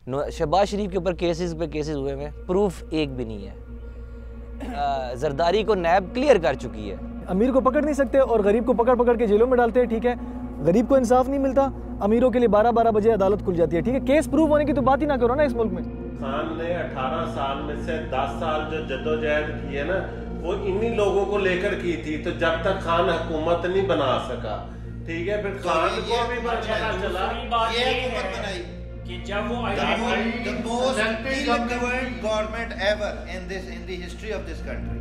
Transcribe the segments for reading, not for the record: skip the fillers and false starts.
शहबाज शरीफ के ऊपर केसेस पे केसेस हुए हैं, प्रूफ एक भी नहीं है। जरदारी को नैब क्लियर कर चुकी है। अमीर को पकड़ नहीं सकते और गरीब को पकड़ पकड़ के जेलों में डालते हैं, ठीक है। गरीब को इंसाफ नहीं मिलता, अमीरों के लिए 12-12 बजे अदालत खुल जाती है, ठीक है। केस प्रूव होने की तो बात ही ना करो ना इस मुल्क में। खान ने 18 साल में से 10 साल जो जद्दोजहद की है ना, वो इन्हीं लोगों को लेकर की थी। तो जब तक खान हुकूमत नहीं बना सका, ठीक है, फिर खान को भी पता चला ये हुकूमत बनाई कि जब वो the most ill-governed government ever in the history of this country.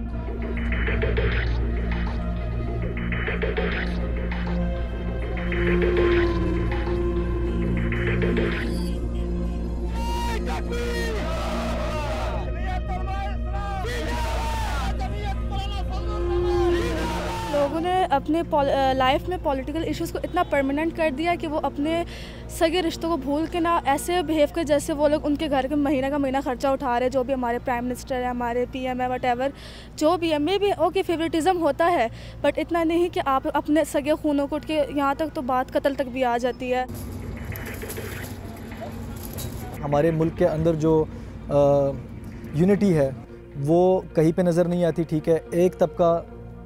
लोगों ने अपने लाइफ में पॉलिटिकल इश्यूज़ को इतना परमानेंट कर दिया कि वो अपने सगे रिश्तों को भूल के ना ऐसे बिहेव कर जैसे वो लोग उनके घर के महीना का महीना खर्चा उठा रहे हैं। जो भी हमारे प्राइम मिनिस्टर है, हमारे पीएम है, वटेवर जो भी है, मे भी ओके फेवरेटिज्म होता है, बट इतना नहीं कि आप अपने सगे खूनों को उठ के यहाँ तक तो बात कत्ल तक भी आ जाती है। हमारे मुल्क के अंदर जो यूनिटी है वो कहीं पे नज़र नहीं आती, ठीक है। एक तबका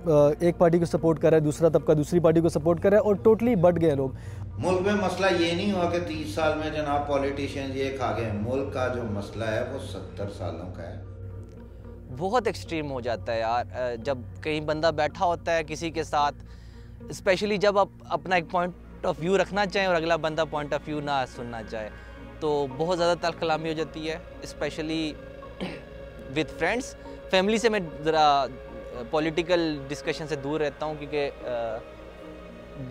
एक पार्टी को सपोर्ट कर रहा है, दूसरा तबका दूसरी पार्टी को सपोर्ट कर रहा है और टोटली बढ़ गए लोग। मुल्क में मसला ये नहीं हुआ कि 30 साल में जनाब पॉलिटिशियन ये खा गए। मुल्क का जो मसला है वो 70 सालों का है। बहुत एक्सट्रीम हो जाता है यार, जब कहीं बंदा बैठा होता है किसी के साथ, स्पेशली जब आप अपना एक पॉइंट ऑफ व्यू रखना चाहें और अगला बंदा पॉइंट ऑफ व्यू ना सुनना चाहे, तो बहुत ज़्यादा तल्ख कलामी हो जाती है। स्पेशली विद फ्रेंड्स, फैमिली से मैं ज़रा पॉलिटिकल डिस्कशन से दूर रहता हूँ, क्योंकि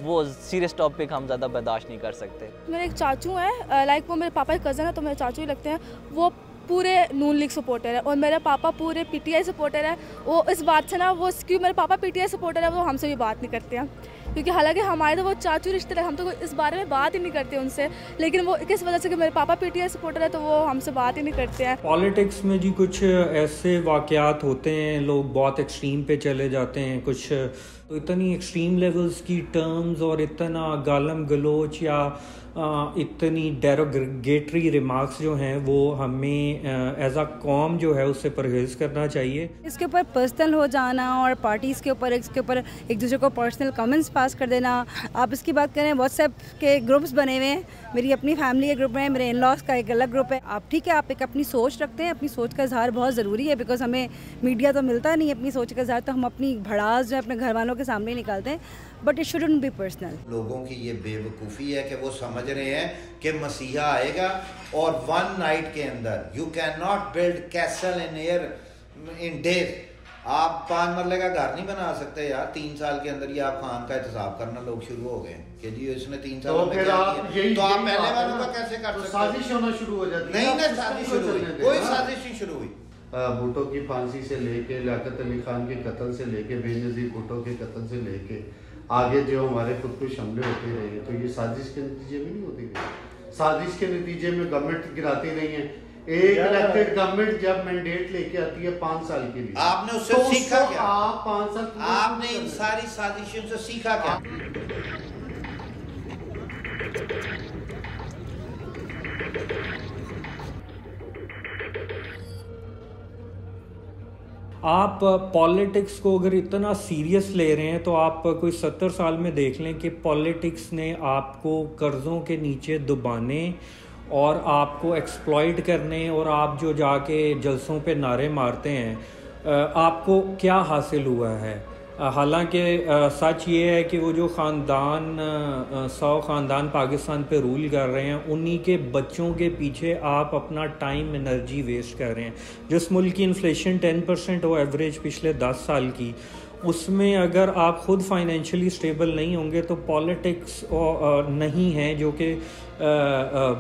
वो सीरियस टॉपिक हम ज़्यादा बर्दाश्त नहीं कर सकते। मेरे एक चाचू हैं, लाइक वो मेरे पापा के कज़न है, तो मेरे चाचू ही लगते हैं। वो पूरे नून लीग सपोर्टर है और मेरे पापा पूरे पीटीआई सपोर्टर है। वो इस बात से ना, वो क्यों मेरे पापा पीटीआई सपोर्टर है, वो हमसे भी बात नहीं करते हैं, क्योंकि हालांकि हमारे तो वो चाचू रिश्ते हम तो इस बारे में बात ही नहीं करते उनसे। लेकिन वो किस वजह से कि मेरे पापा पीटीआई सपोर्टर है, तो वो हमसे बात ही नहीं करते हैं। पॉलिटिक्स में जी कुछ ऐसे वाक़यात होते हैं, लोग बहुत एक्सट्रीम पे चले जाते हैं। कुछ तो इतनी एक्सट्रीम लेवल्स की टर्म्स और इतना गालम गलोच या इतनी डेरोगेटरी रिमार्क्स जो हैं वो हमें एज अ कॉम जो है उससे परहेज़ करना चाहिए। इसके ऊपर पर्सनल हो जाना और पार्टीज़ के ऊपर इसके ऊपर एक दूसरे को पर्सनल कमेंट्स पास कर देना। आप इसकी बात करें, व्हाट्सएप के ग्रुप्स बने हुए हैं, मेरी अपनी फैमिली के ग्रुप है, मेरे इन लॉज का एक अलग ग्रुप है। आप ठीक है, आप एक अपनी सोच रखते हैं, अपनी सोच का इजहार बहुत ज़रूरी है, बिकॉज हमें मीडिया तो मिलता नहीं है अपनी सोच का इजहार, तो हम अपनी भड़ास जो है अपने घर वालों के सामने निकालते हैं, but it shouldn't be personal. लोगों की ये बेवकूफ़ी है कि वो समझ रहे हैं कि मसीहा आएगा और 1 नाइट के अंदर you can not build castle in air in days. आप 5 मरले का घर नहीं बना सकते यार 3 साल के अंदर। ये आप खान का एहतसाब करना लोग शुरू हो गए कि जी इसने 3 साल में क्या किया, तो आप पहले वालों का कैसे कर सकते? साजिश होना शुरू हो जाती है। नहीं, साजिश शुरू हुई, कोई साजिश नहीं शुरू हुई। भुट्टो की फांसी से लेके, लियाकत अली खान के कत्ल से लेके, बेनज़ीर भुट्टो के कत्ल से लेके आगे जो हमारे खुदकुश हमले होते रहे, तो ये साजिश के नतीजे में नहीं होती गई। साजिश के नतीजे में गवर्नमेंट गिराती नहीं है। एक इलेक्टेड गवर्नमेंट जब मैंडेट लेके आती है 5 साल के लिए, आपने उससे तो सीखा क्या? आप 5 साल आपने इन सारी साजिशों से सीखा क्या? आप पॉलिटिक्स को अगर इतना सीरियस ले रहे हैं तो आप कोई 70 साल में देख लें कि पॉलिटिक्स ने आपको कर्ज़ों के नीचे दबाने और आपको एक्सप्लॉइट करने और आप जो जाके जलसों पे नारे मारते हैं, आपको क्या हासिल हुआ है। हालांकि सच ये है कि वो जो ख़ानदान 100 ख़ानदान पाकिस्तान पे रूल कर रहे हैं, उन्हीं के बच्चों के पीछे आप अपना टाइम एनर्जी वेस्ट कर रहे हैं। जिस मुल्क की इन्फ्लेशन 10% हो एवरेज पिछले 10 साल की, उसमें अगर आप ख़ुद फाइनेंशियली स्टेबल नहीं होंगे तो पॉलिटिक्स नहीं है, जो कि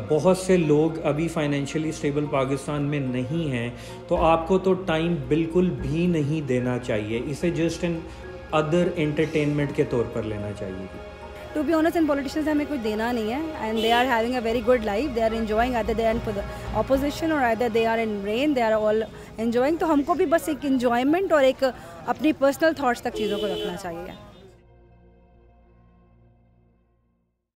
बहुत से लोग अभी फाइनेंशियली स्टेबल पाकिस्तान में नहीं हैं, तो आपको तो टाइम बिल्कुल भी नहीं देना चाहिए। इसे जस्ट एन अदर एंटरटेनमेंट के तौर पर लेना चाहिए। टू बी ऑनेस्ट, इन पॉलिटिशियंस हमें कुछ देना नहीं है and they are having a very good life, they are enjoying, either they are in opposition और either they are in reign, they are all enjoying. तो हमको भी बस एक एंजॉयमेंट और एक अपनी पर्सनल थॉट्स तक चीज़ों को रखना चाहिए।